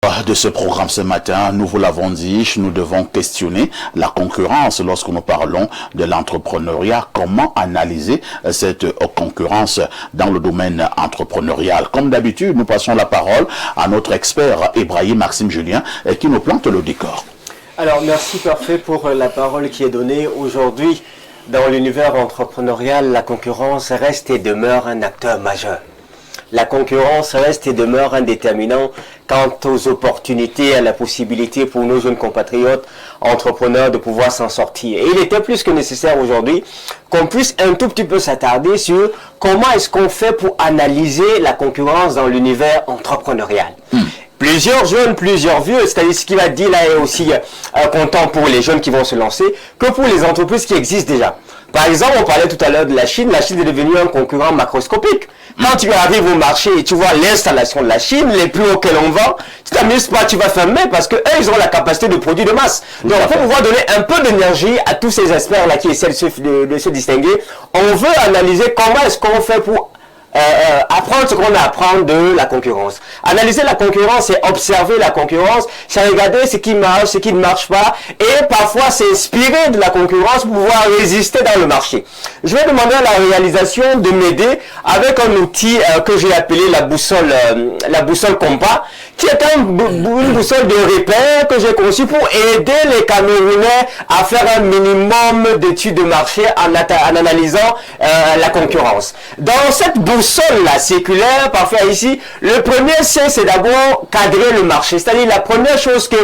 De ce programme ce matin, nous vous l'avons dit, nous devons questionner la concurrence lorsque nous parlons de l'entrepreneuriat. Comment analyser cette concurrence dans le domaine entrepreneurial? Comme d'habitude, nous passons la parole à notre expert Ibrahim Maxime Julien qui nous plante le décor. Alors, merci Parfait pour la parole qui est donnée aujourd'hui. Dans l'univers entrepreneurial, la concurrence reste et demeure un acteur majeur. La concurrence reste et demeure un déterminant quant aux opportunités et à la possibilité pour nos jeunes compatriotes entrepreneurs de pouvoir s'en sortir. Et il était plus que nécessaire aujourd'hui qu'on puisse un tout petit peu s'attarder sur comment est-ce qu'on fait pour analyser la concurrence dans l'univers entrepreneurial. Plusieurs jeunes, plusieurs vieux, c'est-à-dire ce qu'il va dire là est aussi content pour les jeunes qui vont se lancer que pour les entreprises qui existent déjà. Par exemple, on parlait tout à l'heure de la Chine est devenue un concurrent macroscopique. Quand tu arrives au marché et tu vois l'installation de la Chine, les plus hauts que l'on vend, tu t'amuses pas, tu vas fermer parce que eux, ils ont la capacité de produire de masse. Donc, pour pouvoir donner un peu d'énergie à tous ces experts-là qui essaient de se distinguer, on veut analyser comment est-ce qu'on fait pour apprendre ce qu'on a à apprendre de la concurrence. Analyser la concurrence, c'est observer la concurrence, c'est regarder ce qui marche, ce qui ne marche pas, et parfois s'inspirer de la concurrence pour pouvoir résister dans le marché. Je vais demander à la réalisation de m'aider avec un outil que j'ai appelé la boussole compas, qui est une boussole de repère que j'ai conçue pour aider les Camerounais à faire un minimum d'études de marché en analysant la concurrence. Dans cette boussole-là circulaire, parfois ici, le premier c'est d'abord cadrer le marché. C'est-à-dire la première chose que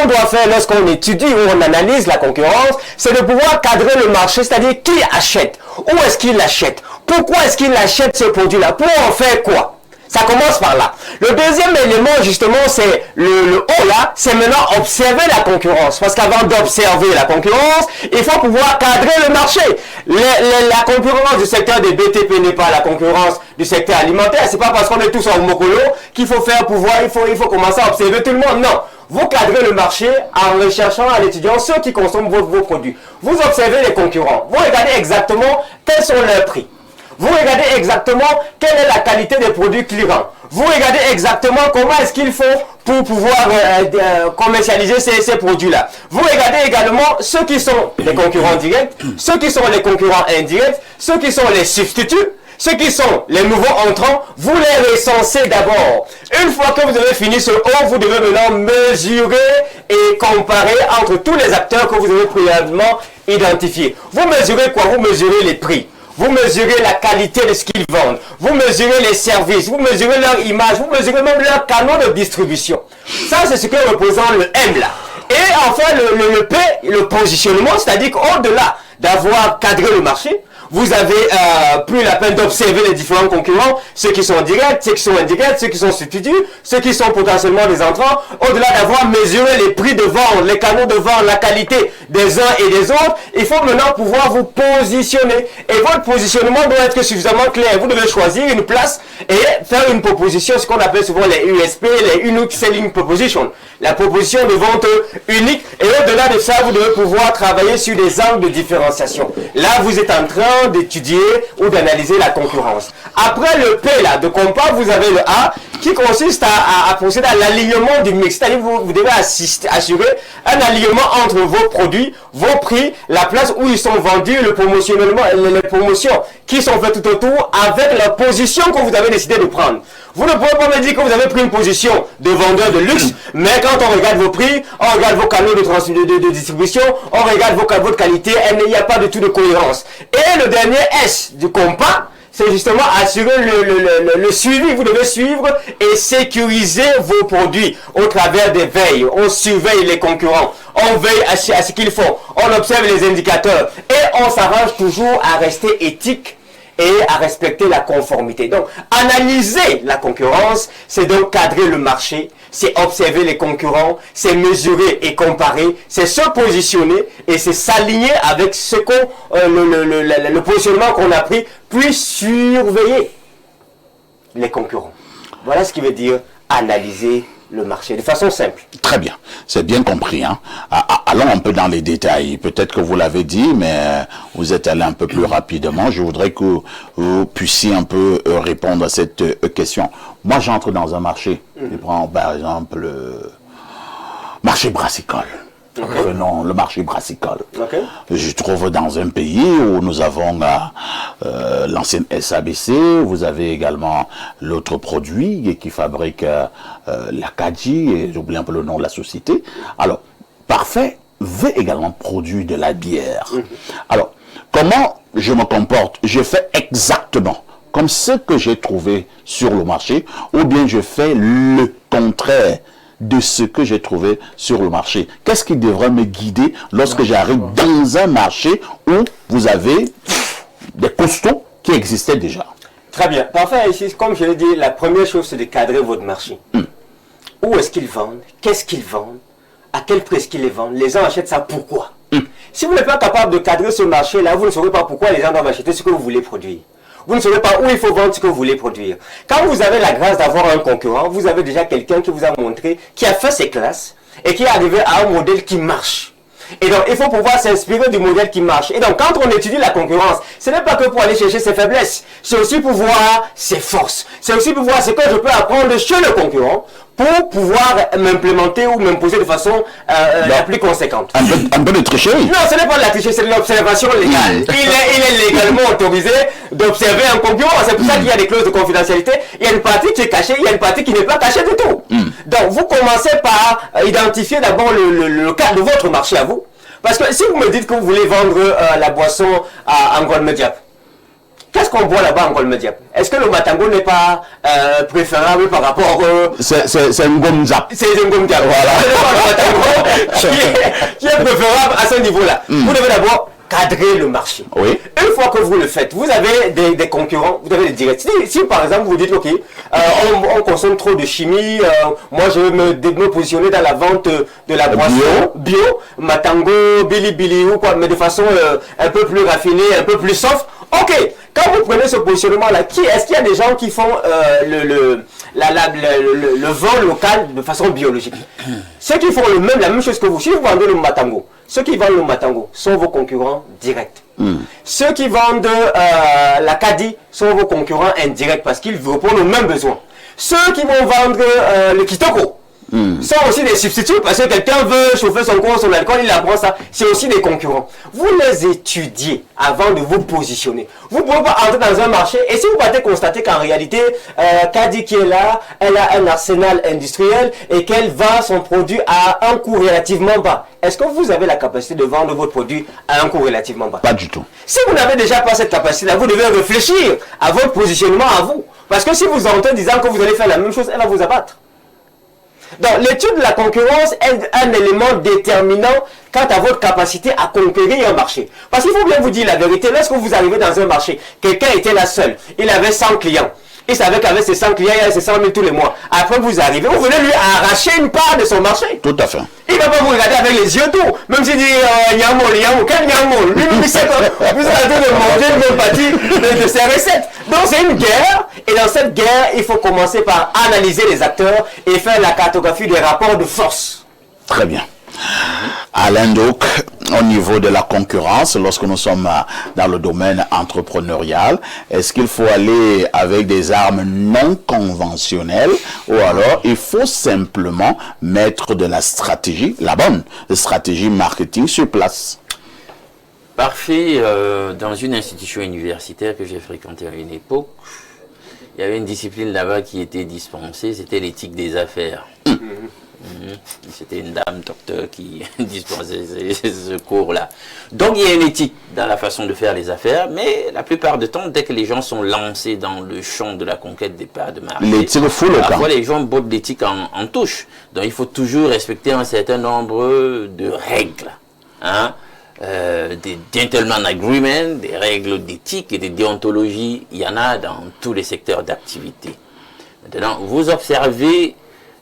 on doit faire lorsqu'on étudie ou on analyse la concurrence, c'est de pouvoir cadrer le marché, c'est-à-dire qui achète, où est-ce qu'il achète, pourquoi est-ce qu'il achète ce produit-là, pour en faire quoi. Ça commence par là. Le deuxième élément, justement, c'est le haut là, c'est maintenant observer la concurrence. Parce qu'avant d'observer la concurrence, il faut pouvoir cadrer le marché. La concurrence du secteur des BTP n'est pas la concurrence du secteur alimentaire. C'est pas parce qu'on est tous en mokolo qu'il faut faire pouvoir, il faut commencer à observer tout le monde. Non. Vous cadrez le marché en recherchant, en étudiant ceux qui consomment vos produits. Vous observez les concurrents. Vous regardez exactement quels sont leurs prix. Vous regardez exactement quelle est la qualité des produits clients. Vous regardez exactement comment est-ce qu'il faut pour pouvoir commercialiser ces produits-là. Vous regardez également ceux qui sont les concurrents directs, ceux qui sont les concurrents indirects, ceux qui sont les substituts, ceux qui sont les nouveaux entrants. Vous les recensez d'abord. Une fois que vous avez fini ce haut, vous devez maintenant mesurer et comparer entre tous les acteurs que vous avez préalablement identifiés. Vous mesurez quoi? Vous mesurez les prix. Vous mesurez la qualité de ce qu'ils vendent. Vous mesurez les services. Vous mesurez leur image. Vous mesurez même leurs canaux de distribution. Ça, c'est ce que représente le M là. Et enfin, le P, le positionnement, c'est-à-dire qu'au-delà d'avoir cadré le marché, vous avez plus la peine d'observer les différents concurrents, ceux qui sont directs, ceux qui sont indirects, ceux qui sont substituts, ceux qui sont potentiellement des entrants. Au-delà d'avoir mesuré les prix de vente, les canaux de vente, la qualité des uns et des autres, il faut maintenant pouvoir vous positionner. Et votre positionnement doit être suffisamment clair. Vous devez choisir une place et faire une proposition, ce qu'on appelle souvent les USP, les Unique Selling Proposition. La proposition de vente unique. Et au-delà de ça, vous devez pouvoir travailler sur des angles de différenciation. Là, vous êtes en train d'étudier ou d'analyser la concurrence. Après le P là, de compas, vous avez le A qui consiste à procéder à l'alignement du mix. C'est-à-dire que vous devez assurer un alignement entre vos produits, vos prix, la place où ils sont vendus, le promotionnement, les promotions qui sont faites tout autour avec la position que vous avez décidé de prendre. Vous ne pouvez pas me dire que vous avez pris une position de vendeur de luxe, mais quand on regarde vos prix, on regarde vos canaux de distribution, on regarde votre qualité, il n'y a pas du tout de cohérence. Et le dernier S du compas, c'est justement assurer le suivi. Vous devez suivre et sécuriser vos produits au travers des veilles. On surveille les concurrents, on veille à ce qu'ils font, on observe les indicateurs et on s'arrange toujours à rester éthique et à respecter la conformité. Donc, analyser la concurrence, c'est donc cadrer le marché, c'est observer les concurrents, c'est mesurer et comparer, c'est se positionner et c'est s'aligner avec ce le positionnement qu'on a pris, puis surveiller les concurrents. Voilà ce qui veut dire analyser le marché, de façon simple. Très bien, c'est bien compris. Hein. Allons un peu dans les détails. Peut-être que vous l'avez dit, mais vous êtes allé un peu plus rapidement. Je voudrais que vous puissiez un peu répondre à cette question. Moi, j'entre dans un marché. Je prends par exemple le marché brassicole. Non, le marché brassicole. Je trouve dans un pays où nous avons l'ancienne SABC, vous avez également l'autre produit qui fabrique l'Acadie, et j'oublie un peu le nom de la société. Alors, Parfait veut également produire de la bière. Alors, comment je me comporte? Je fais exactement comme ce que j'ai trouvé sur le marché, ou bien je fais le contraire de ce que j'ai trouvé sur le marché. Qu'est-ce qui devrait me guider lorsque j'arrive dans un marché où vous avez des costauds qui existaient déjà? Très bien. Parfait. Ici, comme je l'ai dit, la première chose, c'est de cadrer votre marché. Où est-ce qu'ils vendent? Qu'est-ce qu'ils vendent? À quel prix est-ce qu'ils les vendent? Les gens achètent ça pourquoi? Si vous n'êtes pas capable de cadrer ce marché-là, vous ne saurez pas pourquoi les gens doivent acheter ce que vous voulez produire. Vous ne saurez pas où il faut vendre ce que vous voulez produire. Quand vous avez la grâce d'avoir un concurrent, vous avez déjà quelqu'un qui vous a montré, qui a fait ses classes et qui est arrivé à un modèle qui marche. Et donc, il faut pouvoir s'inspirer du modèle qui marche. Et donc, quand on étudie la concurrence, ce n'est pas que pour aller chercher ses faiblesses. C'est aussi pour voir ses forces. C'est aussi pour voir ce que je peux apprendre chez le concurrent pour pouvoir m'implémenter ou m'imposer de façon la plus conséquente. Un peu de tricherie. Non, ce n'est pas de la tricherie, c'est de l'observation légale. Il est légalement autorisé d'observer un concurrent. C'est pour ça qu'il y a des clauses de confidentialité. Il y a une partie qui est cachée, il y a une partie qui n'est pas cachée du tout. Donc, vous commencez par identifier d'abord le cas de votre marché à vous. Parce que si vous me dites que vous voulez vendre la boisson à Angol Mediap, qu'est-ce qu'on boit là-bas en Angol Mediap? Est-ce que le Matango n'est pas préférable par rapport c'est un gomzap. C'est un gomzap. Voilà. C'est le Matango qui est préférable à ce niveau-là. Vous devez d'abord cadrer le marché. Oui. Une fois que vous le faites, vous avez des concurrents, vous avez des directs. Si par exemple vous dites, ok, on consomme trop de chimie, moi je vais me positionner dans la vente de la boisson bio, Matango, Billy ou quoi, mais de façon un peu plus raffinée, un peu plus soft. Ok, quand vous prenez ce positionnement-là, est-ce qu'il y a des gens qui font le vin local de façon biologique? Ceux qui font la même chose que vous, si vous vendez le Matango, ceux qui vendent le Matango sont vos concurrents directs. Ceux qui vendent l'Acadie sont vos concurrents indirects parce qu'ils répondent aux mêmes besoins. Ceux qui vont vendre le Kitoko sont aussi des substituts parce que quelqu'un veut chauffer son corps, son alcool, il apprend ça. C'est aussi des concurrents. Vous les étudiez avant de vous positionner. Vous ne pouvez pas entrer dans un marché et si vous partez constater qu'en réalité, Kadi qui est là, elle a un arsenal industriel et qu'elle vend son produit à un coût relativement bas. Est-ce que vous avez la capacité de vendre votre produit à un coût relativement bas? Pas du tout. Si vous n'avez déjà pas cette capacité-là, vous devez réfléchir à votre positionnement à vous. Parce que si vous entrez en disant que vous allez faire la même chose, elle va vous abattre. Donc, l'étude de la concurrence est un élément déterminant quant à votre capacité à conquérir un marché. Parce qu'il faut bien vous dire la vérité, lorsque vous arrivez dans un marché, quelqu'un était là seul, il avait 100 clients. Il savait qu'avec ses 100 clients, il avait ses 100 000 tous les mois. Après, vous arrivez, vous venez lui arracher une part de son marché. Tout à fait. Il ne va pas vous regarder avec les yeux tout. Même s'il dit Nyangmol, quel Nyangmol? Lui-même, il sait que vous êtes en train de manger une bonne partie de ses recettes. Donc, c'est une guerre. Et dans cette guerre, il faut commencer par analyser les acteurs et faire la cartographie des rapports de force. Très bien. Alain Douk, au niveau de la concurrence, lorsque nous sommes dans le domaine entrepreneurial, est-ce qu'il faut aller avec des armes non conventionnelles ou alors il faut simplement mettre de la stratégie, la bonne stratégie marketing sur place? Parfait, dans une institution universitaire que j'ai fréquentée à une époque, il y avait une discipline là-bas qui était dispensée, c'était l'éthique des affaires. C'était une dame docteur qui dispensait ce cours-là. Donc il y a une éthique dans la façon de faire les affaires, mais la plupart du temps, dès que les gens sont lancés dans le champ de la conquête des parts de marché, l'éthique fout le camp. parfois les gens bottent l'éthique en touche. Donc il faut toujours respecter un certain nombre de règles. Hein? Des gentleman agreements, des règles d'éthique et de déontologie, il y en a dans tous les secteurs d'activité. Maintenant, vous observez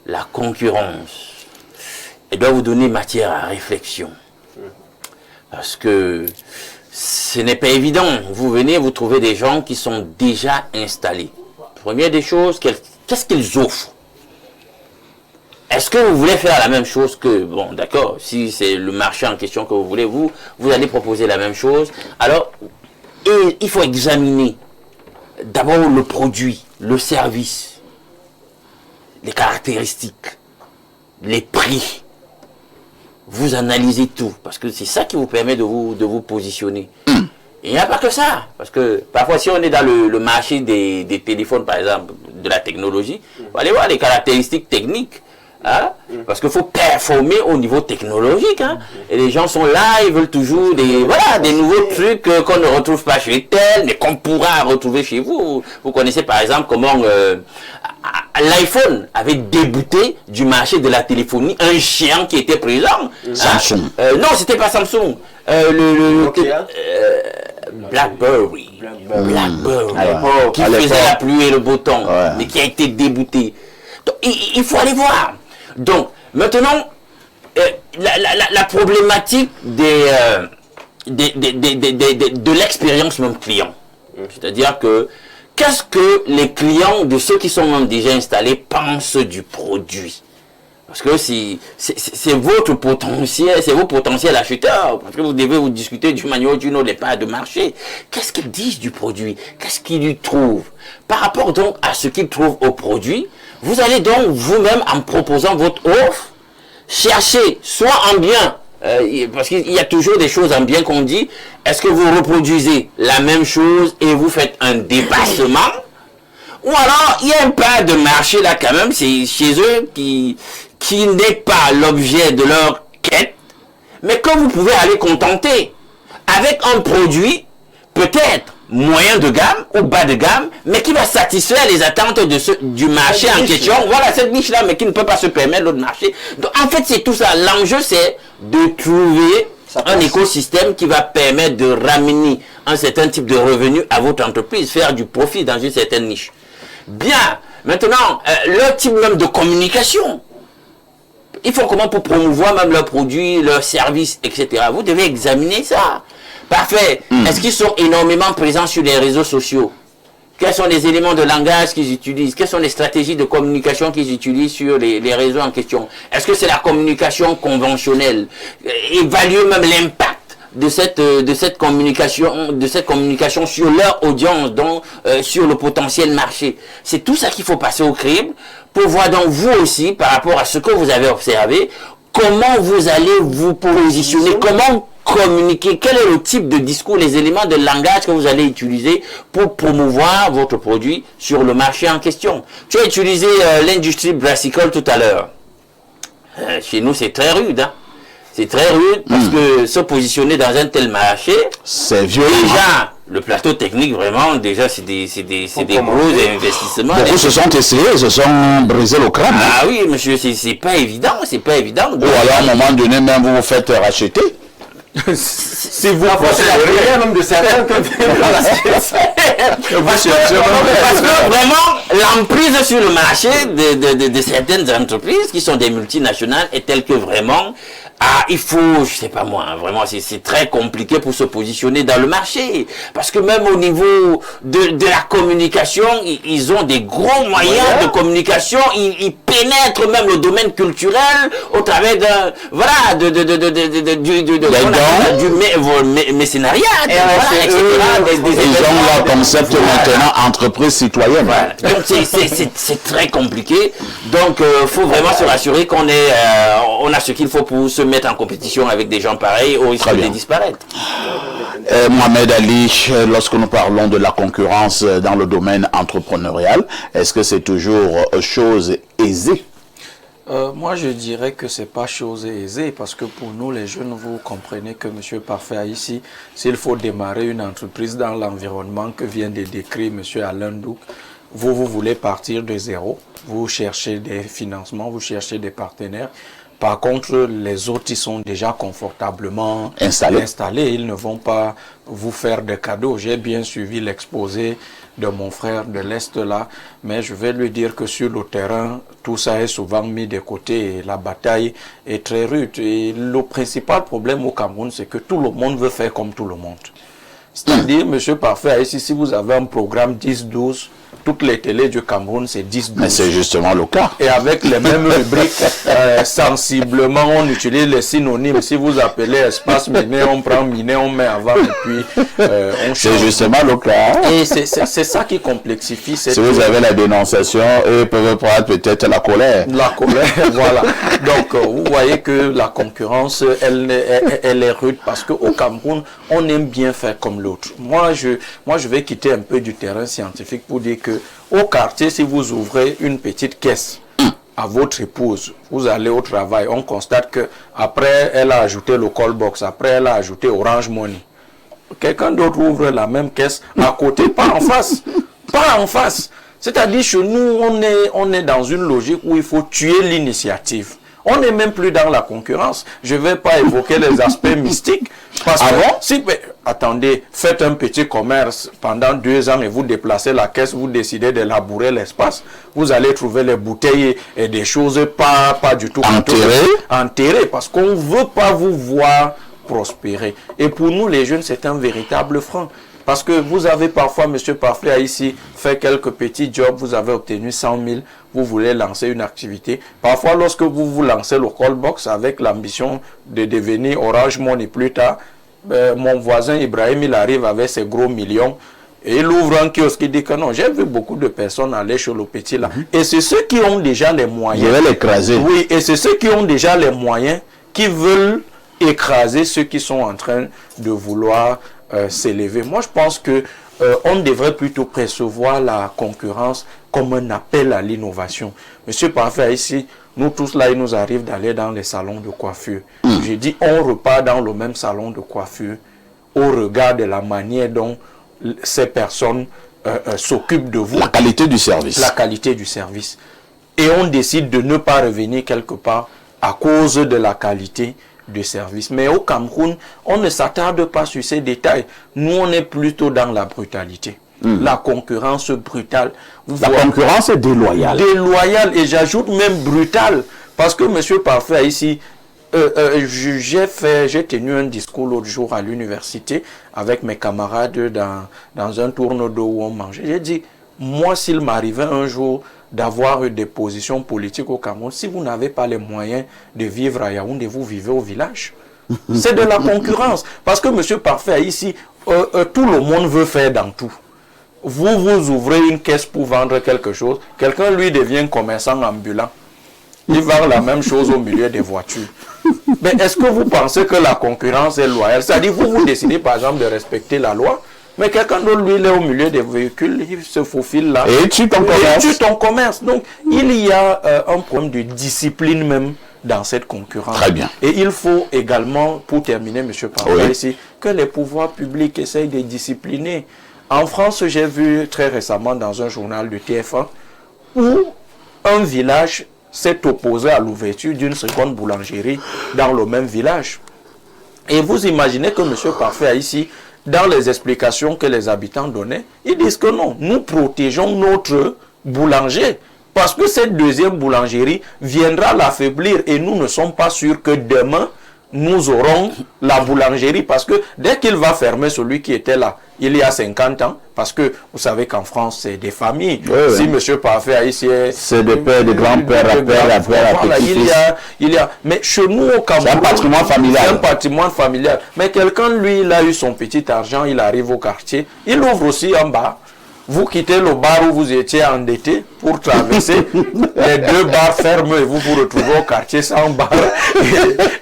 la concurrence. Elle doit vous donner matière à réflexion. Parce que ce n'est pas évident. Vous venez, vous trouvez des gens qui sont déjà installés. Première des choses, qu'est-ce qu'ils offrent? Est-ce que vous voulez faire la même chose que... Bon, d'accord, si c'est le marché en question que vous voulez, vous allez proposer la même chose. Alors, il faut examiner d'abord le produit, le service. les caractéristiques, les prix. Vous analysez tout, parce que c'est ça qui vous permet de vous positionner. Et il n'y a pas que ça, parce que parfois si on est dans le marché des téléphones, par exemple, de la technologie, il faut aller voir les caractéristiques techniques. Hein? Parce qu'il faut performer au niveau technologique. Hein? Et les gens sont là, ils veulent toujours des nouveaux trucs qu'on ne retrouve pas chez tel, mais qu'on pourra retrouver chez vous. Vous connaissez par exemple comment l'iPhone avait débouté du marché de la téléphonie un géant qui était présent. Samsung. Non, c'était pas Samsung. Blackberry. Qui faisait la pluie et le beau temps, mais qui a été débouté. Donc, il faut aller voir. Donc, maintenant, la problématique de l'expérience même client. C'est-à-dire que, qu'est-ce que les clients de ceux qui sont même déjà installés pensent du produit? Parce que c'est votre potentiel, c'est vos potentiels acheteurs. Parce que vous devez vous discuter d'une manière ou d'une autre des parts de marché. Qu'est-ce qu'ils disent du produit? Qu'est-ce qu'ils y trouvent? Par rapport donc à ce qu'ils trouvent au produit, vous allez donc vous-même, en proposant votre offre, chercher soit en bien, parce qu'il y a toujours des choses en bien qu'on dit, est-ce que vous reproduisez la même chose et vous faites un dépassement? Ou alors, il y a un part de marché là quand même, c'est chez eux qui n'est pas l'objet de leur quête, mais que vous pouvez aller contenter avec un produit peut-être moyen de gamme ou bas de gamme, mais qui va satisfaire les attentes du marché en question. Voilà, cette niche-là, mais qui ne peut pas se permettre l'autre marché. Donc, en fait, c'est tout ça. L'enjeu, c'est de trouver un écosystème qui va permettre de ramener un certain type de revenu à votre entreprise, faire du profit dans une certaine niche. Bien. Maintenant, leur type même de communication. Ils font comment pour promouvoir même leurs produits, leurs services, etc. Vous devez examiner ça. Parfait. Est-ce qu'ils sont énormément présents sur les réseaux sociaux? Quels sont les éléments de langage qu'ils utilisent? Quelles sont les stratégies de communication qu'ils utilisent sur les réseaux en question? Est-ce que c'est la communication conventionnelle? Évaluer même l'impact de cette communication sur leur audience, donc sur le potentiel marché. C'est tout ça qu'il faut passer au crible pour voir donc vous aussi, par rapport à ce que vous avez observé, comment vous allez vous positionner, comment communiquer, quel est le type de discours, les éléments de langage que vous allez utiliser pour promouvoir votre produit sur le marché en question. Tu as utilisé l'industrie brassicole tout à l'heure. Chez nous, c'est très rude, hein. C'est très rude parce que se positionner dans un tel marché, c'est violent. Déjà, le plateau technique, vraiment, déjà, c'est des gros investissements. Beaucoup se sont essayés, se sont brisés le crâne. Ah oui, monsieur, c'est pas évident, c'est pas évident. Ou alors, à un moment donné, même vous vous faites racheter. Si vous pensez la prière même de certains parce que vraiment, l'emprise sur le marché de certaines entreprises qui sont des multinationales est telle que vraiment, il faut, je sais pas moi, hein, vraiment, c'est très compliqué pour se positionner dans le marché. Parce que même au niveau de la communication, ils ont des gros moyens de communication, ils pénètrent même le domaine culturel au travers du mécénariat, etc. Ils ont leur concept maintenant entreprise citoyenne. Voilà. Donc c'est très compliqué. Donc faut vraiment se rassurer qu'on on a ce qu'il faut pour se mettre en compétition avec des gens pareils au risque de disparaître. Mohamed Ali, lorsque nous parlons de la concurrence dans le domaine entrepreneurial, est-ce que c'est toujours chose aisée? Moi, je dirais que c'est pas chose aisée parce que pour nous, les jeunes, vous comprenez que M. Parfait a ici, s'il faut démarrer une entreprise dans l'environnement que vient de décrire M. Alain Douk, vous voulez partir de zéro, vous cherchez des financements, vous cherchez des partenaires. Par contre, les autres, ils sont déjà confortablement installés. Ils ne vont pas vous faire des cadeaux. J'ai bien suivi l'exposé de mon frère de l'Est là, mais je vais lui dire que sur le terrain, tout ça est souvent mis de côté et la bataille est très rude. Et le principal problème au Cameroun, c'est que tout le monde veut faire comme tout le monde. C'est-à-dire, monsieur Parfait, ici, si vous avez un programme 10-12, toutes les télés du Cameroun, c'est 10-12. Mais c'est justement le cas. Et avec les mêmes rubriques, sensiblement, on utilise les synonymes. Si vous appelez espace miné, on prend miné, on met avant et puis on change. C'est justement le cas. Et c'est ça qui complexifie. Si vous avez la dénonciation, eux peuvent prendre peut-être la colère. La colère, voilà. Donc, vous voyez que la concurrence, elle est rude parce qu'au Cameroun, on aime bien faire comme l'autre. Moi, je vais quitter un peu du terrain scientifique pour dire que au quartier, si vous ouvrez une petite caisse à votre épouse, vous allez au travail, on constate que après elle a ajouté le call box, après elle a ajouté Orange Money. Quelqu'un d'autre ouvre la même caisse à côté, pas en face. Pas en face. C'est-à-dire, chez nous, on est dans une logique où il faut tuer l'initiative. On n'est même plus dans la concurrence. Je ne vais pas évoquer les aspects mystiques. Parce que, si, mais, attendez, faites un petit commerce pendant 2 ans et vous déplacez la caisse, vous décidez de labourer l'espace, vous allez trouver les bouteilles et des choses pas du tout enterrées. Parce qu'on ne veut pas vous voir prospérer. Et pour nous, les jeunes, c'est un véritable frein. Parce que vous avez parfois, monsieur Parfait, ici, fait quelques petits jobs, vous avez obtenu 100 000, vous voulez lancer une activité. Parfois, lorsque vous lancez le call box avec l'ambition de devenir Orange Money plus tard, mon voisin Ibrahim, il arrive avec ses gros millions. Et il ouvre un kiosque, il dit que non, j'ai vu beaucoup de personnes aller chez le petit là. Et c'est ceux qui ont déjà les moyens. Je vais l'écraser. Oui, et c'est ceux qui ont déjà les moyens qui veulent écraser ceux qui sont en train de vouloir s'élever. Moi, je pense que on devrait plutôt percevoir la concurrence comme un appel à l'innovation. Monsieur Parfait, ici, nous tous là, il nous arrive d'aller dans les salons de coiffure. J'ai dit, on repart dans le même salon de coiffure au regard de la manière dont ces personnes s'occupent de vous. La qualité du service. La qualité du service. Et on décide de ne pas revenir quelque part à cause de la qualité de service. Mais au Cameroun, on ne s'attarde pas sur ces détails. Nous, on est plutôt dans la brutalité. La concurrence brutale. La concurrence est déloyale. Déloyale, et j'ajoute même brutale. Parce que monsieur Parfait, ici, j'ai tenu un discours l'autre jour à l'université avec mes camarades dans un tournoi d'eau où on mangeait. J'ai dit, moi, s'il m'arrivait un jour d'avoir des positions politiques au Cameroun, si vous n'avez pas les moyens de vivre à Yaoundé, vous vivez au village. C'est de la concurrence. Parce que monsieur Parfait, ici, tout le monde veut faire dans tout. Vous ouvrez une caisse pour vendre quelque chose, quelqu'un lui devient commerçant ambulant. Il vend la même chose au milieu des voitures. Mais est-ce que vous pensez que la concurrence est loyale? C'est-à-dire, vous décidez par exemple de respecter la loi, mais quelqu'un d'autre, lui, il est au milieu des véhicules, il se faufile là. Et tue ton commerce. Et tue ton commerce. Donc, il y a un problème de discipline même dans cette concurrence. Très bien. Et il faut également, pour terminer, M. Parfait, ici, que les pouvoirs publics essayent de discipliner. En France, j'ai vu très récemment dans un journal de TF1 où un village s'est opposé à l'ouverture d'une seconde boulangerie dans le même village. Et vous imaginez que M. Parfait, ici, dans les explications que les habitants donnaient, ils disent que non, nous protégeons notre boulanger. Parce que cette deuxième boulangerie viendra l'affaiblir et nous ne sommes pas sûrs que demain, nous aurons la boulangerie. Parce que dès qu'il va fermer celui qui était là, il y a 50 ans, parce que vous savez qu'en France, c'est des familles. Oui, si M. Parfait ici... C'est des pères, des grands-pères, il y a... Mais chez nous, au Cameroun... C'est un patrimoine familial. C'est un patrimoine familial. Mais quelqu'un, lui, il a eu son petit argent, il arrive au quartier, il ouvre aussi en bas. Vous quittez le bar où vous étiez endetté pour traverser les 2 bars ferment et vous vous retrouvez au quartier sans bar.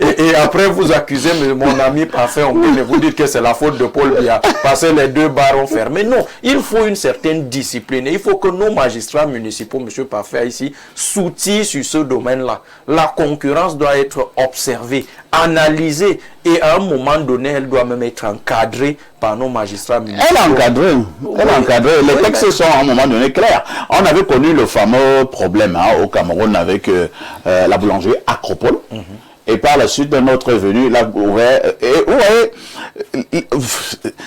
Et après vous accusez mon ami Parfait, on peut vous dire que c'est la faute de Paul Biya parce que les 2 bars ont fermé. Non, il faut une certaine discipline. Et il faut que nos magistrats municipaux, M. Parfait ici, s'outillent sur ce domaine-là. La concurrence doit être observée, analysée et à un moment donné, elle doit même être encadrée par nos magistrats municipaux. Elle est encadrée. Elle est encadrée. Les textes sont à un moment donné clairs. On avait connu le fameux problème au Cameroun avec la boulangerie Acropole. Et par la suite, notre venu, là,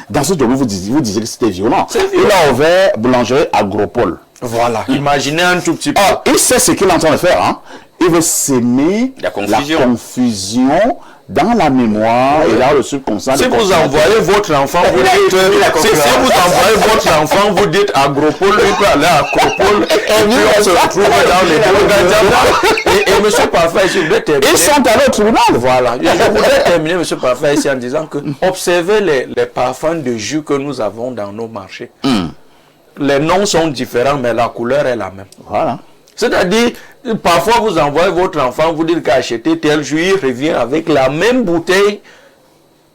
dans ce domaine, vous disiez que c'était violent. Il a ouvert boulangerie Agropole. Voilà. Imaginez un tout petit peu. Il sait ce qu'il est en train de faire. Il il veut s'aimer La confusion. confusion dans la mémoire et dans le subconscient. Si vous envoyez votre enfant, vous dites, si vous envoyez votre enfant, vous dites Agropole, lui peut aller à Acropole, et puis on se retrouve dans les deux. Et M. Parfait, je voudrais terminer. Ils sont allés au tribunal. Voilà. Je voudrais terminer, M. Parfait, ici en disant que observez les parfums de jus que nous avons dans nos marchés. Les noms sont différents, mais la couleur est la même. Voilà. C'est-à-dire, parfois vous envoyez votre enfant, vous dites qu'acheter tel jus, il revient avec la même bouteille,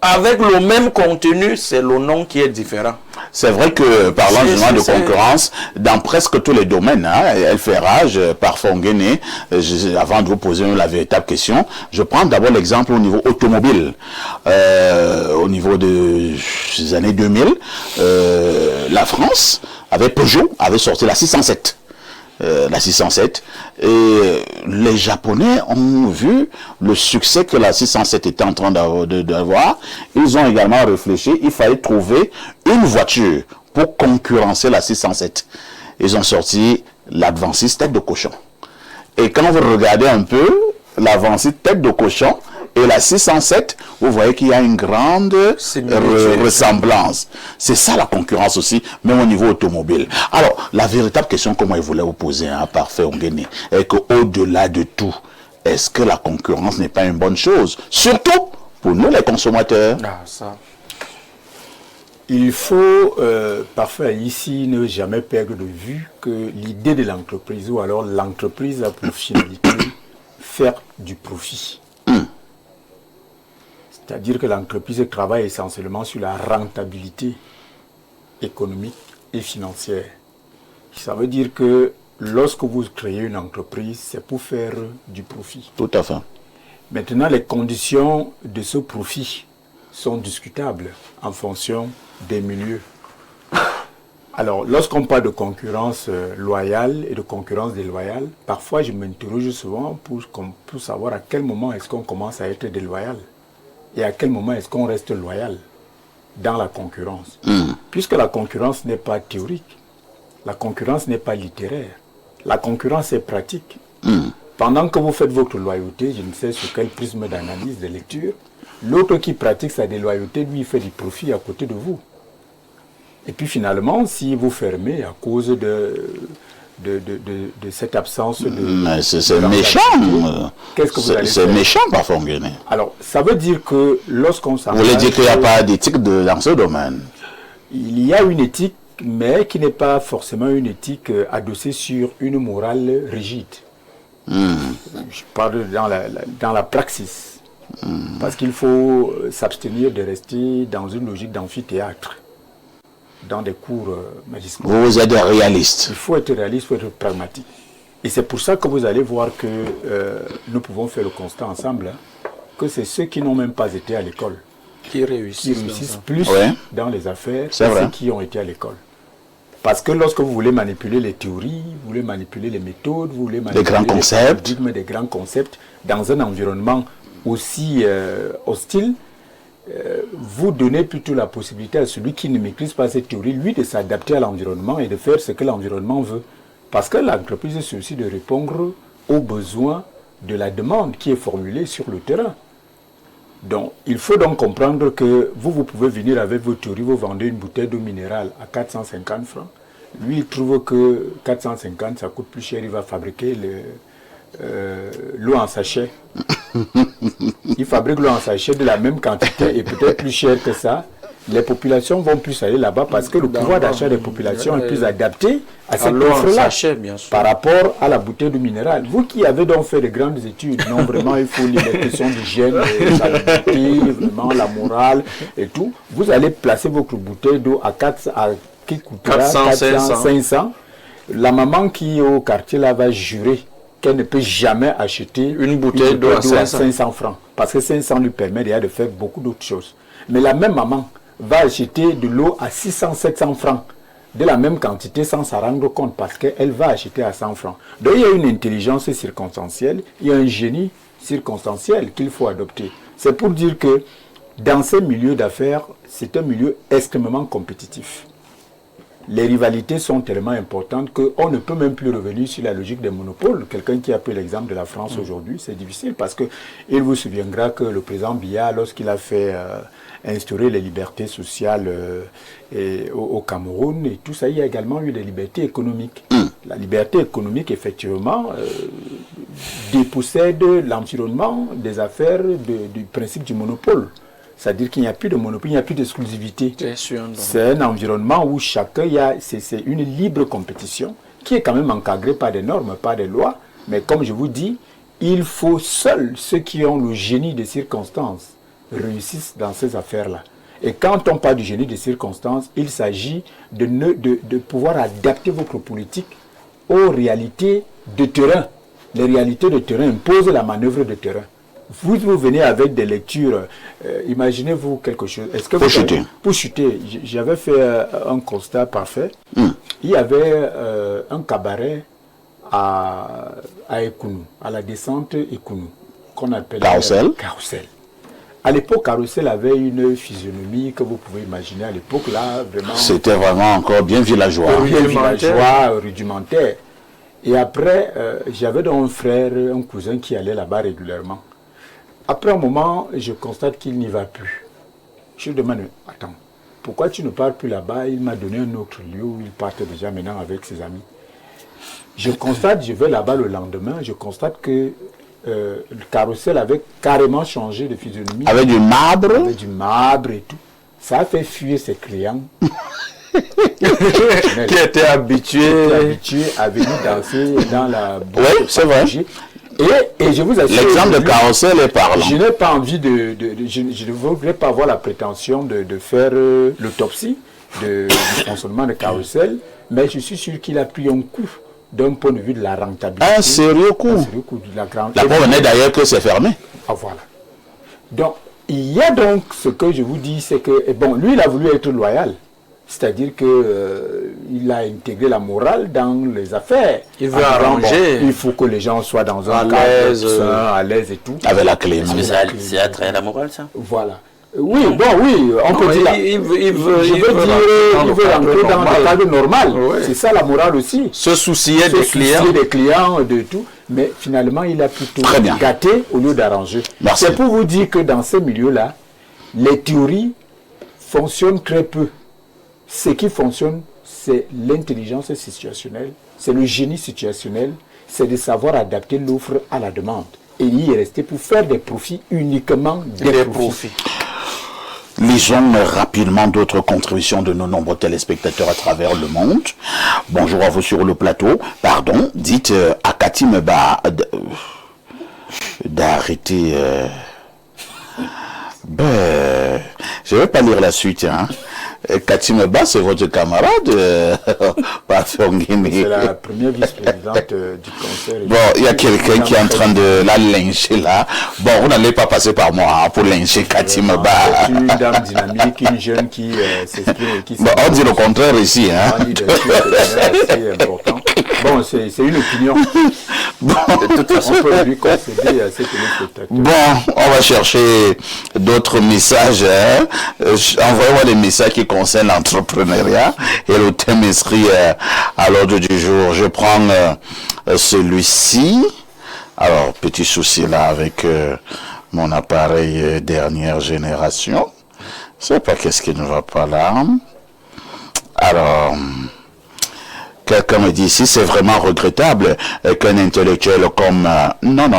avec le même contenu, c'est le nom qui est différent. C'est vrai que, parlant justement de concurrence, dans presque tous les domaines, hein, elle fait rage, parfois Nguéné, avant de vous poser la véritable question, je prends d'abord l'exemple au niveau automobile. Au niveau des années 2000, la France, avec Peugeot, avait sorti la 607. La 607, et les Japonais ont vu le succès que la 607 était en train d'avoir. Ils ont également réfléchi, il fallait trouver une voiture pour concurrencer la 607. Ils ont sorti l'Advansis tête de cochon. Et quand vous regardez un peu l'Advansis tête de cochon et la 607, vous voyez qu'il y a une grande ressemblance. C'est ça la concurrence aussi, même au niveau automobile. Alors, la véritable question, comment je voulais vous poser, hein, Parfait Nguéné, est qu'au-delà de tout, est-ce que la concurrence n'est pas une bonne chose? Surtout pour nous les consommateurs. Ah, ça. Il faut, parfois ici, ne jamais perdre de vue que l'idée de l'entreprise, ou alors l'entreprise a pour finalité faire du profit. C'est-à-dire que l'entreprise travaille essentiellement sur la rentabilité économique et financière. Ça veut dire que lorsque vous créez une entreprise, c'est pour faire du profit. Tout à fait. Maintenant, les conditions de ce profit sont discutables en fonction des milieux. Alors, lorsqu'on parle de concurrence loyale et de concurrence déloyale, parfois je m'interroge souvent pour savoir à quel moment est-ce qu'on commence à être déloyal. Et à quel moment est-ce qu'on reste loyal dans la concurrence? Puisque la concurrence n'est pas théorique, la concurrence n'est pas littéraire, la concurrence est pratique. Pendant que vous faites votre loyauté, je ne sais sur quel prisme d'analyse, de lecture, l'autre qui pratique sa déloyauté, lui, fait du profit à côté de vous. Et puis finalement, si vous fermez à cause de cette absence de... C'est méchant. Qu'est-ce que vous allez faire? C'est méchant, parfois, Nguéné. Alors, ça veut dire que lorsqu'on s'en... Vous voulez dire qu'il n'y a pas d'éthique dans ce domaine? Il y a une éthique, mais qui n'est pas forcément une éthique adossée sur une morale rigide. Je parle dans la praxis. Parce qu'il faut s'abstenir de rester dans une logique d'amphithéâtre, dans des cours magistraux. Vous êtes réaliste. Il faut être réaliste, il faut être pragmatique. Et c'est pour ça que vous allez voir que nous pouvons faire le constat ensemble, que c'est ceux qui n'ont même pas été à l'école qui réussissent plus dans les affaires que ceux qui ont été à l'école. Parce que lorsque vous voulez manipuler les théories, vous voulez manipuler les méthodes, vous voulez manipuler des grands concepts dans un environnement aussi hostile, vous donnez plutôt la possibilité à celui qui ne maîtrise pas cette théorie, lui, de s'adapter à l'environnement et de faire ce que l'environnement veut. Parce que l'entreprise, c'est aussi de répondre aux besoins de la demande qui est formulée sur le terrain. Donc, il faut donc comprendre que vous pouvez venir avec vos théories, vous vendez une bouteille d'eau minérale à 450 francs. Lui, il trouve que 450, ça coûte plus cher, il va fabriquer l'eau en sachet. Il fabrique l'eau en sachet de la même quantité et peut-être plus cher que ça. Les populations vont plus aller là-bas parce que le pouvoir d'achat des populations est plus adapté à cette offre-là par rapport à la bouteille de minéral. Vous qui avez donc fait de grandes études, non vraiment il faut lire les questions d'hygiène, vraiment la morale et tout, vous allez placer votre bouteille d'eau à 400, qui coûtera 400, 500. La maman qui est au quartier là va jurer qu'elle ne peut jamais acheter une bouteille d'eau à 500 francs. Parce que 500 lui permet déjà de faire beaucoup d'autres choses. Mais la même maman va acheter de l'eau à 600, 700 francs, de la même quantité sans s'en rendre compte, parce qu'elle va acheter à 100 francs. Donc il y a une intelligence circonstancielle, il y a un génie circonstanciel qu'il faut adopter. C'est pour dire que dans ces milieux d'affaires, c'est un milieu extrêmement compétitif. les rivalités sont tellement importantes qu'on ne peut même plus revenir sur la logique des monopoles. Quelqu'un qui a pris l'exemple de la France aujourd'hui, c'est difficile parce qu'il vous souviendra que le président Biya, lorsqu'il a fait instaurer les libertés sociales au Cameroun et tout ça, il y a également eu les libertés économiques. La liberté économique, effectivement, dépossède l'environnement des affaires du principe du monopole. C'est-à-dire qu'il n'y a plus de monopole, il n'y a plus d'exclusivité. C'est un environnement où chacun, c'est une libre compétition qui est quand même encadrée par des normes, par des lois. Mais comme je vous dis, il faut seuls ceux qui ont le génie des circonstances réussissent dans ces affaires-là. Et quand on parle du génie des circonstances, il s'agit de pouvoir adapter votre politique aux réalités de terrain. Les réalités de terrain imposent la manœuvre de terrain. Vous venez avec des lectures, imaginez-vous quelque chose. Est-ce que pour chuter, j'avais fait un constat parfait. Il y avait un cabaret à Ekounou, à la descente Ekounou, qu'on appelle Carrousel. À l'époque, Carrousel avait une physionomie que vous pouvez imaginer. À l'époque, là, vraiment... C'était vraiment encore bien villageois. Bien villageois, rudimentaire. Et après, j'avais donc un frère, un cousin qui allait là-bas régulièrement. Après un moment, je constate qu'il n'y va plus. Je lui demande, attends, pourquoi tu ne pars plus là-bas? Il m'a donné un autre lieu où il partait déjà maintenant avec ses amis. Je constate, je vais là-bas le lendemain, je constate que le Carrousel avait carrément changé de physionomie. Avec du marbre? Avec du marbre et tout. Ça a fait fuir ses clients. qui étaient habitués à venir danser dans la boîte. Oui, c'est vrai. Et je vous assure... L'exemple de Carrousel est parlant. Je n'ai pas envie je ne voudrais pas avoir la prétention de faire l'autopsie du fonctionnement de Carrousel, mais je suis sûr qu'il a pris un coup d'un point de vue de la rentabilité. Un sérieux coup. La preuve est d'ailleurs que c'est fermé. Ah voilà. Donc, il y a donc ce que je vous dis, c'est que, bon, lui, il a voulu être loyal. C'est-à-dire qu'il a intégré la morale dans les affaires. Il veut arranger. Bon, il faut que les gens soient dans un cadre à l'aise et tout. Avec la clé. C'est à travers la morale, ça? Voilà. Oui, bon, oui, on peut dire. Il veut rentrer dans le cadre normal. Ouais. C'est ça la morale aussi. Se soucier des clients, de tout. Mais finalement, il a plutôt gâté au lieu d'arranger. C'est pour vous dire que dans ces milieux-là, les théories fonctionnent très peu. Ce qui fonctionne, c'est l'intelligence situationnelle, c'est le génie situationnel, c'est de savoir adapter l'offre à la demande. Et y rester pour faire des profits, uniquement des profits. Lisons rapidement d'autres contributions de nos nombreux téléspectateurs à travers le monde. Bonjour à vous sur le plateau. Pardon, dites à Katimeba d'arrêter... je ne vais pas lire la suite, hein. Katimeba, c'est votre camarade, c'est la première vice-présidente du conseil. Bon, il y a quelqu'un qui est en train de la lyncher là. Bon, vous n'allez pas passer par moi hein, pour lyncher Katimeba. C'est une dame dynamique, une jeune qui s'exprime et qui... Bon, on dit le contraire ici, hein. C'est important. Bon, c'est une opinion. Bon, de toute façon, on peut lui concéder à ces téléspectateurs. Bon, on va chercher d'autres messages. Hein. Envoyez-moi des messages qui concernent l'entrepreneuriat et le thème inscrit à l'ordre du jour. Je prends celui-ci. Alors, petit souci là avec mon appareil dernière génération. Je sais pas qu'est-ce qui ne va pas là. Alors... Quelqu'un me dit ici, c'est vraiment regrettable qu'un intellectuel comme... Non.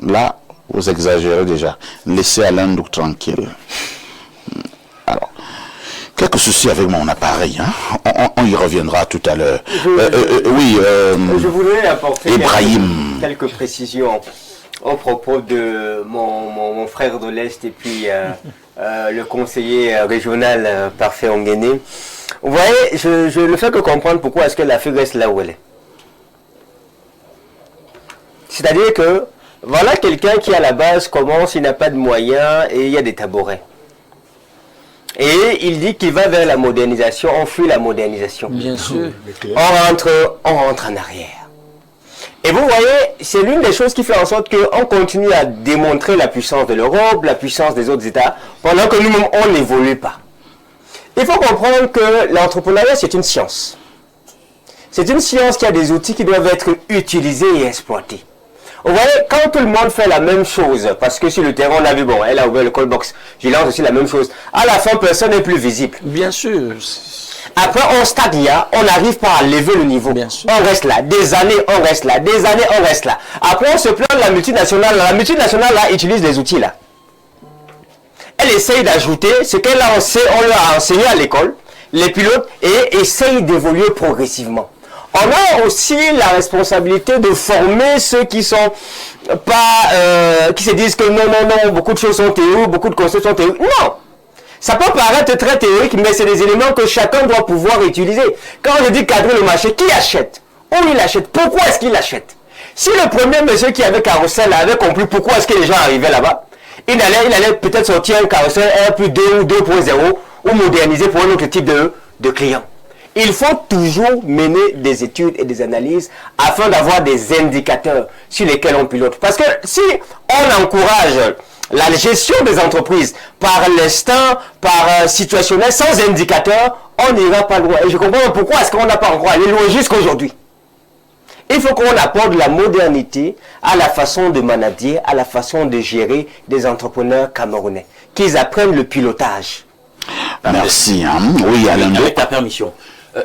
Là, vous exagérez déjà. Laissez Alain Ndouk tranquille. Alors, quelques soucis avec mon appareil. Hein? On y reviendra tout à l'heure. Je voudrais apporter quelques précisions au propos de mon frère de l'Est et puis le conseiller régional Parfait Onguéné. Vous voyez, je ne fais que comprendre pourquoi est-ce que l'Afrique reste là où elle est. C'est-à-dire que, voilà quelqu'un qui à la base commence, il n'a pas de moyens et il y a des tabourets. Et il dit qu'il va vers la modernisation, on fuit la modernisation. Bien sûr. On rentre en arrière. Et vous voyez, c'est l'une des choses qui fait en sorte qu'on continue à démontrer la puissance de l'Europe, la puissance des autres États, pendant que nous-mêmes, on n'évolue pas. Il faut comprendre que l'entrepreneuriat, c'est une science. C'est une science qui a des outils qui doivent être utilisés et exploités. Vous voyez, quand tout le monde fait la même chose, parce que sur le terrain, on a vu, bon, elle a ouvert le call box, je lance aussi la même chose. À la fin, personne n'est plus visible. Bien sûr. Après, on stagne là, on n'arrive pas à lever le niveau. Bien sûr. On reste là, des années, on reste là, des années, on reste là. Après, on se plaint de la multinationale. La multinationale, là, utilise les outils, là. Elle essaye d'ajouter ce qu'elle a enseigné, on leur a enseigné à l'école, les pilotes, et essaye d'évoluer progressivement. On a aussi la responsabilité de former ceux qui sont pas, qui se disent que non, beaucoup de choses sont théoriques, beaucoup de concepts sont théoriques. Non! Ça peut paraître très théorique, mais c'est des éléments que chacun doit pouvoir utiliser. Quand je dis cadrer le marché, qui achète? Où il achète? Pourquoi est-ce qu'il achète? Si le premier monsieur qui avait carrousel avait compris pourquoi est-ce que les gens arrivaient là-bas, il allait peut-être sortir un carrousel R+2 ou 2.0 ou moderniser pour un autre type de client. Il faut toujours mener des études et des analyses afin d'avoir des indicateurs sur lesquels on pilote. Parce que si on encourage la gestion des entreprises par l'instinct, par situationnel, sans indicateur, on n'ira pas loin. Et je comprends pourquoi est-ce qu'on n'a pas encore allé loin jusqu'aujourd'hui. Il faut qu'on apporte la modernité à la façon de manager, à la façon de gérer des entrepreneurs camerounais. Qu'ils apprennent le pilotage. Merci. Oui, Alain. Avec ta permission.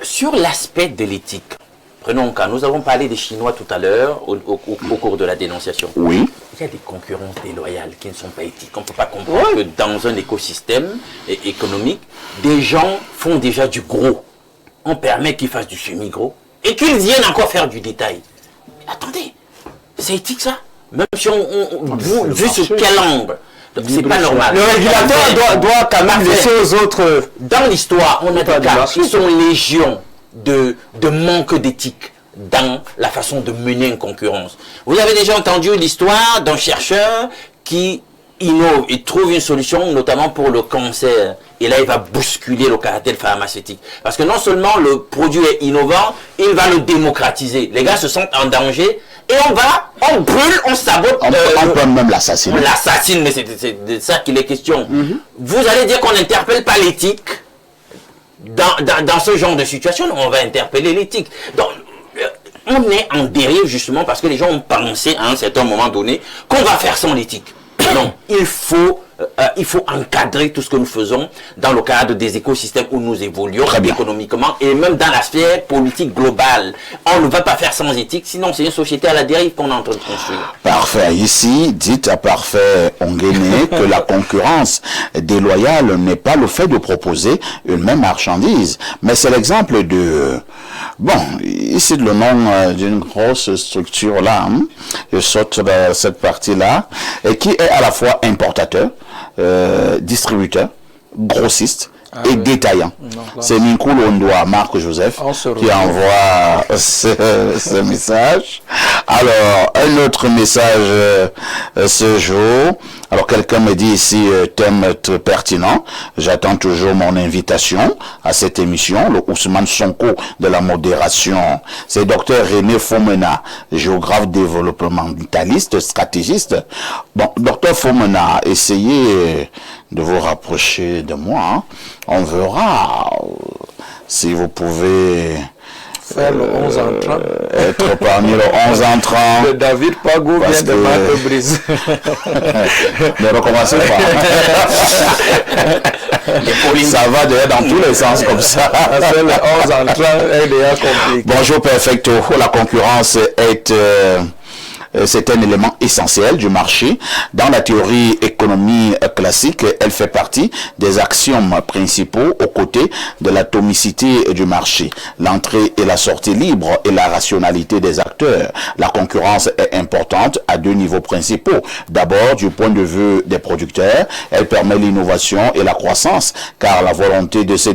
Sur l'aspect de l'éthique, prenons un cas. Nous avons parlé des Chinois tout à l'heure au cours de la dénonciation. Oui. Il y a des concurrences déloyales qui ne sont pas éthiques. On ne peut pas comprendre que dans un écosystème économique, des gens font déjà du gros. On permet qu'ils fassent du semi-gros et qu'ils viennent encore faire du détail. Mais attendez, c'est éthique ça? Même si vu sur quel angle? C'est pas normal. Le régulateur doit quand même laisser aux autres. Dans l'histoire, on a des cas qui sont légion de manque d'éthique dans la façon de mener une concurrence. Vous avez déjà entendu l'histoire d'un chercheur qui innove et trouve une solution, notamment pour le cancer. Et là, il va bousculer le caractère pharmaceutique. Parce que non seulement le produit est innovant, il va le démocratiser. Les gars se sentent en danger. Et on brûle, on sabote. On peut même l'assassiner. On l'assassine, mais c'est de ça qu'il est question. Vous allez dire qu'on n'interpelle pas l'éthique dans ce genre de situation. On va interpeller l'éthique. Donc, on est en dérive justement parce que les gens ont pensé à un certain moment donné qu'on va faire sans l'éthique. Non, il faut encadrer tout ce que nous faisons dans le cadre des écosystèmes où nous évoluons économiquement et même dans la sphère politique globale. On ne va pas faire sans éthique, sinon c'est une société à la dérive qu'on est en train de construire. Parfait. Ici, dites à Parfait Onguéné que la concurrence déloyale n'est pas le fait de proposer une même marchandise, mais c'est l'exemple de... Bon, ici le nom d'une grosse structure là, je saute cette partie-là, et qui est à la fois importateur, distributeur, grossiste et détaillant. C'est Nicolas Ondoa, Marc Joseph, qui envoie ce message. Alors, un autre message ce jour. Alors, quelqu'un me dit ici, thème très pertinent. J'attends toujours mon invitation à cette émission. Le Ousmane Sonko de la modération. C'est Dr René Fomena, géographe développementaliste, stratégiste. Bon, Dr Fomena, essayez de vous rapprocher de moi. Hein. On verra si vous pouvez... faire le 11 entrant. Être parmi le 11 entrant. Le David Pago vient de Marc Brise. Ne recommencez pas. Ça va déjà dans tous les sens comme ça. Le 11 entrant est déjà compliqué. Bonjour Perfecto. La concurrence est... c'est un élément essentiel du marché. Dans la théorie économie classique, elle fait partie des axiomes principaux aux côtés de l'atomicité du marché. L'entrée et la sortie libre et la rationalité des acteurs. La concurrence est importante à deux niveaux principaux. D'abord, du point de vue des producteurs, elle permet l'innovation et la croissance, car la volonté de se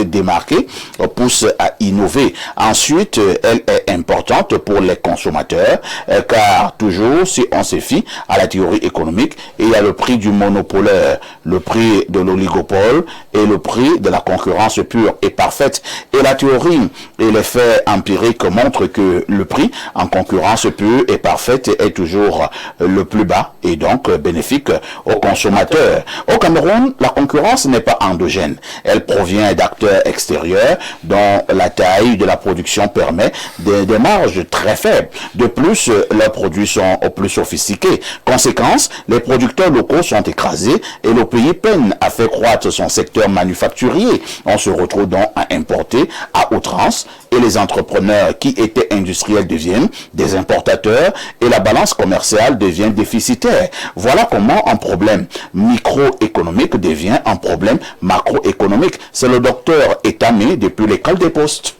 démarquer pousse à innover. Ensuite, elle est importante pour les consommateurs. Elle car toujours, si on se fie à la théorie économique, il y a le prix du monopolaire, le prix de l'oligopole et le prix de la concurrence pure et parfaite. Et la théorie et les faits empiriques montrent que le prix en concurrence pure et parfaite est toujours le plus bas et donc bénéfique aux consommateurs. Au Cameroun, la concurrence n'est pas endogène. Elle provient d'acteurs extérieurs dont la taille de la production permet des marges très faibles. De plus, leurs produits sont plus sophistiqués. Conséquence, les producteurs locaux sont écrasés et le pays peine à faire croître son secteur manufacturier. On se retrouve donc à importer à outrance et les entrepreneurs qui étaient industriels deviennent des importateurs et la balance commerciale devient déficitaire. Voilà comment un problème microéconomique devient un problème macroéconomique. C'est le docteur Etamé depuis l'école des postes.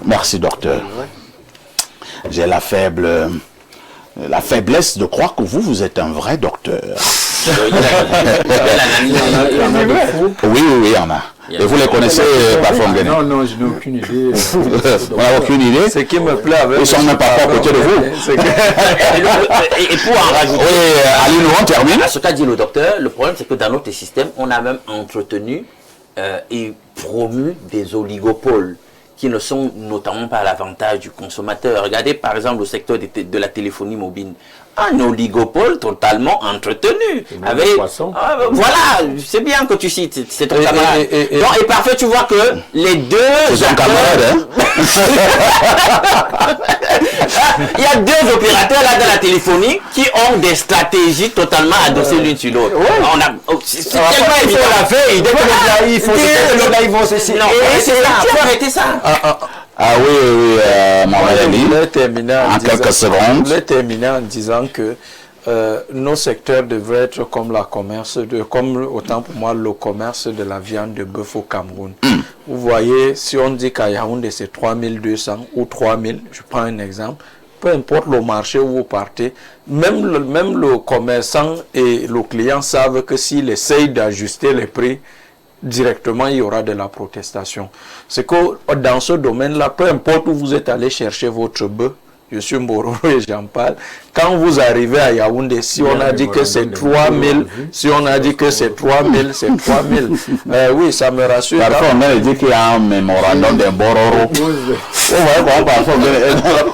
Merci docteur. J'ai la faiblesse de croire que vous êtes un vrai docteur. Oui, il y en a. Et vous les connaissez parfois? Non, je n'ai aucune idée. On n'a aucune idée. Ce qui me plaît avec... Ils sont même pas à côté de vous. Et pour en rajouter... Oui, allez, nous on termine. À ce qu'a dit le docteur, le problème c'est que dans notre système, on a même entretenu et promu des oligopoles qui ne sont notamment pas à l'avantage du consommateur. Regardez par exemple le secteur de la téléphonie mobile. Un oligopole totalement entretenu. Avec, voilà, c'est bien que tu cites, c'est ton camarade. Et parfait, tu vois que les deux... C'est ton camarade, hein? Il y a deux opérateurs là dans la téléphonie qui ont des stratégies totalement adossées l'une sur l'autre. C'est tellement évident. Il faut ils vont se signer. C'est ça, il faut arrêter ça. Ah oui, en quelques secondes. Je voulais terminer en disant que nos secteurs devraient être comme autant pour moi le commerce de la viande de bœuf au Cameroun. Vous voyez, si on dit qu'à Yaoundé c'est 3200 ou 3000, je prends un exemple, peu importe le marché où vous partez, même le commerçant et le client savent que s'il essaye d'ajuster les prix, directement il y aura de la protestation. C'est que dans ce domaine-là, peu importe où vous êtes allé chercher votre bœuf, je suis Mboro et j'en parle, quand vous arrivez à Yaoundé, si on a dit que c'est 3000, si on a dit que c'est 3000, c'est 3000. Oui, ça me rassure. Parfois, on a dit qu'il y a un mémorandum d'un Bororo.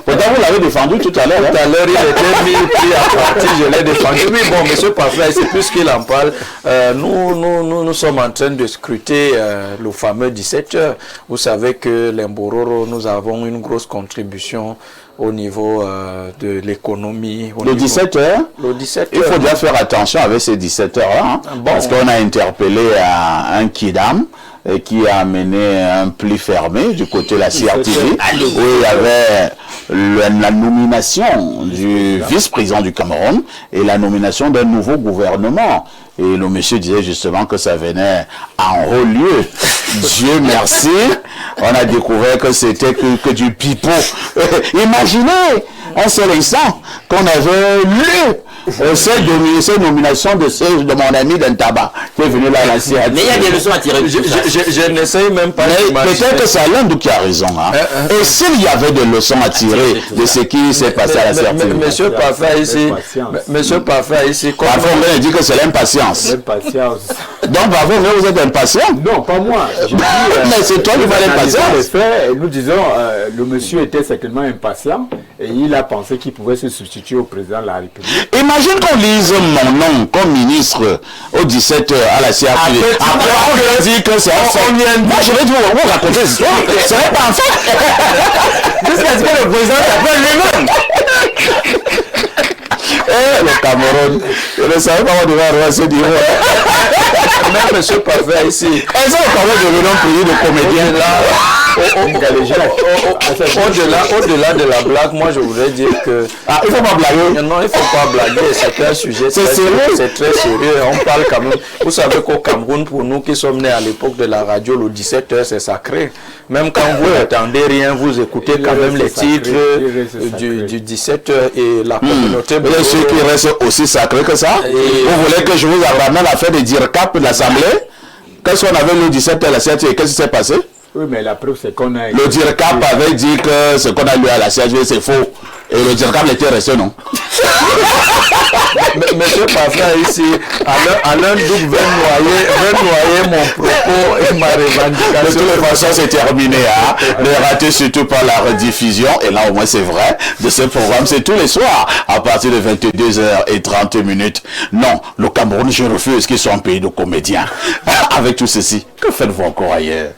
Pourtant, vous l'avez défendu tout à l'heure. Tout à l'heure, il était mis pris à partie, je l'ai défendu. Oui, bon, monsieur Parfait, c'est plus qu'il en parle. Nous sommes en train de scruter le fameux 17 heures. Vous savez que les Bororo, nous avons une grosse contribution au niveau de l'économie. Le 17 heures, il faut bien faire attention avec ces 17 heures-là, hein, parce qu'on a interpellé un Kidam qui a amené un pli fermé du côté de la CRTV, où il y avait la nomination du vice-président du Cameroun et la nomination d'un nouveau gouvernement. Et le monsieur disait justement que ça venait en haut lieu. Dieu merci, on a découvert que c'était que du pipeau. Imaginez un seul instant qu'on avait lu cette nomination de mon ami d'Entaba qui est venu là à la CRTV. Mais il y a des leçons à tirer. Je n'essaye même pas. Peut-être que c'est l'un qui a raison. Hein. Et s'il y avait des leçons à tirer de ce qui s'est passé à la CRTV. Monsieur Parfait ici, parfois on dit que c'est l'impatience. Donc parfois vous êtes impatient? Non, pas moi. Mais c'est toi qui vas l'impatience. Nous disons, le monsieur était certainement impatient et il a pensé qu'il pouvait se substituer au président de la République. Imagine qu'on lise mon nom comme ministre au 17 à la CRTV. Après, on leur dit que c'est un fait. Moi, je vais vous raconter cette histoire. Ce n'est pas un fait. Jusqu'à ce que le président s'appelle lui-même. Le Cameroun, je ne savais pas où on devait arriver à ce niveau. Même monsieur Parfait ici. Est-ce qu'on parle de nom pays de comédien là? Au-delà de la blague, moi je voudrais dire que... Ah, il ne faut pas blaguer. Non, il ne faut pas blaguer, c'est un sujet c'est très sérieux. On parle quand même... Vous savez qu'au Cameroun, pour nous qui sommes nés à l'époque de la radio, le 17 heures c'est sacré. Même quand vous n'entendez rien, vous écoutez quand même les titres du 17 heures et la communauté... Et ceux qui restent aussi sacrés que ça. Vous voulez que je vous ramène l'affaire de DIRCAP de l'Assemblée? Qu'est-ce qu'on avait le 17 heures à la CRTV? Qu'est-ce qui s'est passé? Oui, mais la preuve, c'est qu'on a... Le DIRCAP avait dit que ce qu'on a lu à la CRTV, c'est faux. Et le câble était resté, non? Monsieur Parfait ici, Alain Douk veut noyer mon propos et ma revendication. De toutes les façons, c'est terminé. Hein? Ne ratez surtout pas la rediffusion. Et là, au moins, c'est vrai. De ce programme, c'est tous les soirs à partir de 22h30. Non, le Cameroun, je refuse qu'ils soient un pays de comédiens. Avec tout ceci, que faites-vous encore ailleurs?